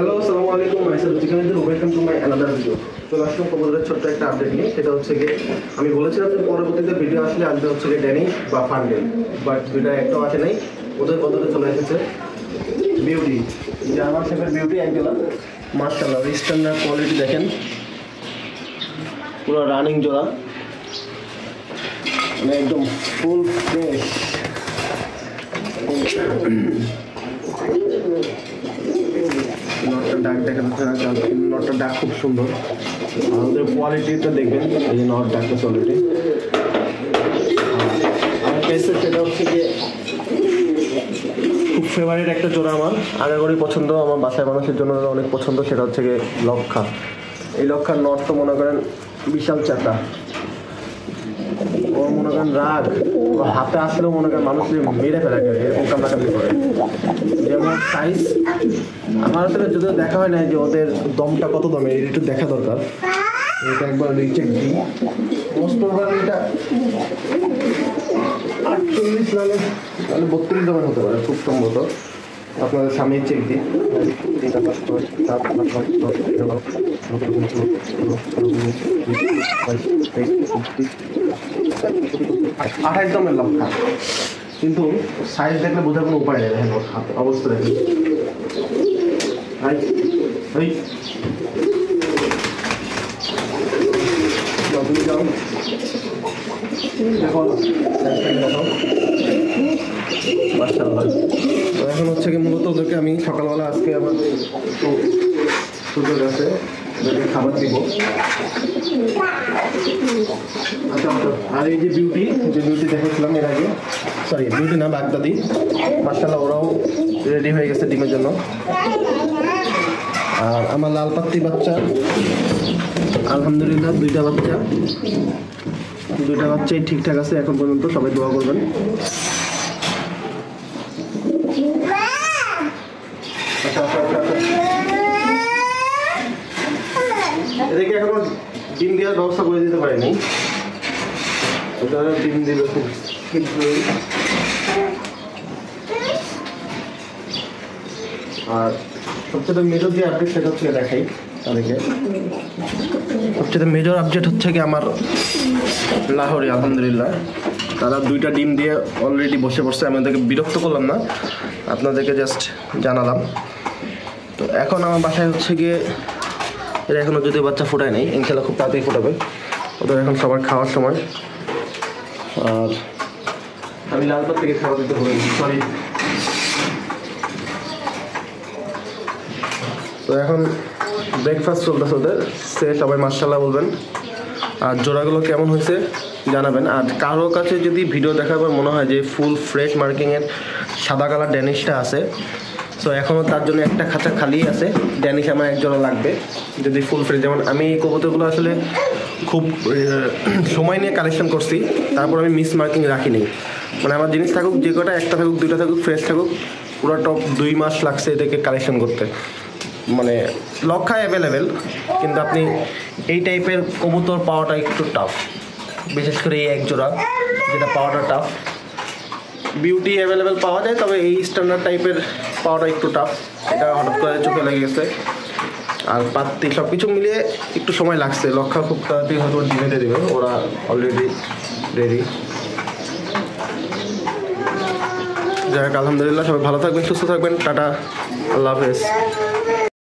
Hello আসসালামু আলাইকুম myself chicken welcome to my another video. চলে আসলাম কবুতরের ছোট্ট একটা আপডেট নিয়ে। সেটা হচ্ছে গিয়ে আমি বলেছিলাম যে পরবর্তীতে ভিডিও আসলে আসবে হচ্ছে গিয়ে ড্যানিশ বা ফান্ডেল, বাট দুইটা একটাও আসে নাই। ওদের বদলে চলে এসেছে বিউটি, জার্মান শেফের বিউটি একজোড়া। মাশাআল্লাহ স্ট্যান্ডার্ড কোয়ালিটি দেখেন, পুরো রানিং জোড়া, মানে একদম ফুল ফ্রেশ। নটটা ডাক দেখা যাচ্ছে না, নটটা ডাক খুব সুন্দর। আর ওদের কোয়ালিটিটা দেখবেন, এই যে নট ডাকটা কোয়ালিটি। আমার কেসে সেটা হচ্ছে যে খুব ফেভারিট একটা জোড়া আমার, আগাগোড়ি পছন্দ, আমার বাসায় মানুষের জন্য অনেক পছন্দ। সেটা হচ্ছে গিয়ে লক্ষা। এই লক্ষার নট তো মনে করেন বিশাল চাকা, ও মনে করেন রাগ, ও হাতে আসলেও মনে করেন মানুষ মেরে ফেলা করে, এরকম কামড়াকামড়ি করে। যেমন সাইজ আমার আসলে যদিও দেখা হয় না যে ওদের দমটা কত দমে, এটা একটু দেখা দরকার। এটা একবার রিচেক দিই, মোস্ট প্রবাবলি এটা 48 নাহলে 32 দমের হতে পারে খুব সম্ভবত। আপনাদের সামনে চেক দিই, 28 দমের লক্ষা, কিন্তু সাইজ দেখলে বোঝার কোনো উপায় নেই। দেখেন ওর হাতে অবস্থা দেখেন, এখন হচ্ছে কি মূলত ওদেরকে আমি সকালবেলা আজকে আমার সুযোগ আছে, ওদেরকে খাবার দিব। আচ্ছা, আর এই যে বিউটি দেখেছিলাম এর আগে, সরি বিউটি না বাগদাদি, মাশাআল্লাহ ওরাও রেডি হয়ে গেছে ডিমের জন্য। আর আমার লাল পাত্তি বাচ্চা আলহামদুলিল্লাহ দুইটা বাচ্চাই ঠিকঠাক আছে এখন পর্যন্ত, সবাই দোয়া করবেন। এদেরকে এখনো ডিম দেওয়ার ব্যবস্থা করে দিতে পারিনি, ওটা ডিম দিলে খুব শীঘ্রই। আর সবচেয়ে মেজর যে আপডেট সেটা হচ্ছে দেখাই তাদেরকে। সবচেয়ে মেজর আপডেট হচ্ছে কি আমার লাহোরি, আলহামদুলিল্লাহ তারা দুইটা ডিম দিয়ে অলরেডি বসে পড়ছে। আমি ওদেরকে বিরক্ত করলাম না, আপনাদেরকে জাস্ট জানালাম। তো এখন আমার বাসায় হচ্ছে গিয়ে এরা এখনও যদি বাচ্চা ফোটায় নেই, ইনশাল্লাহ খুব তাড়াতাড়ি ফোটাবে। ওদের এখন সবার খাওয়ার সময়। আর আমি লালপাত থেকে খাওয়া দিতে হবে, সরি। তো এখন ব্রেকফাস্ট চলতেছে ওদের, সে সবাই মাশাআল্লাহ বলবেন। আর জোড়াগুলো কেমন হয়েছে জানাবেন। আর কারো কাছে যদি ভিডিও দেখার পর মনে হয় যে ফুল ফ্রেশ মার্কিংয়ের সাদা কালার ড্যানিশটা আছে, সো এখনও তার জন্য একটা খাঁচা খালি আছে, ড্যানিশ আমার এক জোড়া লাগবে যদি ফুল ফ্রেশ। যেমন আমি এই কবুতরগুলো আসলে খুব সময় নিয়ে কালেকশন করছি, তারপর আমি মিস মার্কিং রাখিনি। মানে আমার জিনিস থাকুক, যে কটা একটা থাকুক দুইটা থাকুক ফ্রেশ থাকুক, পুরো টপ 2 মাস লাগছে এটাকে কালেকশন করতে। মানে লক্ষায় অ্যাভেলেবেল, কিন্তু আপনি এই টাইপের কবুতর পাওয়াটা একটু টাফ, বিশেষ করে এই এক জোড়া যেটা পাওয়াটা টাফ। বিউটি অ্যাভেলেবেল পাওয়া যায়, তবে এই স্ট্যান্ডার্ড টাইপের পাওয়াটা একটু টাফ, এটা হঠাৎ করে চোখে লেগে গেছে। আর পাত্তি সব কিছু মিলিয়ে একটু সময় লাগছে। লক্ষা খুব তাড়াতাড়ি হয়তো ডিমে দিয়ে দেবে, ওরা অলরেডি রেডি। যাই হোক আলহামদুলিল্লাহ, সবাই ভালো থাকবেন, সুস্থ থাকবেন, টাটা, আল্লাহ হাফেজ।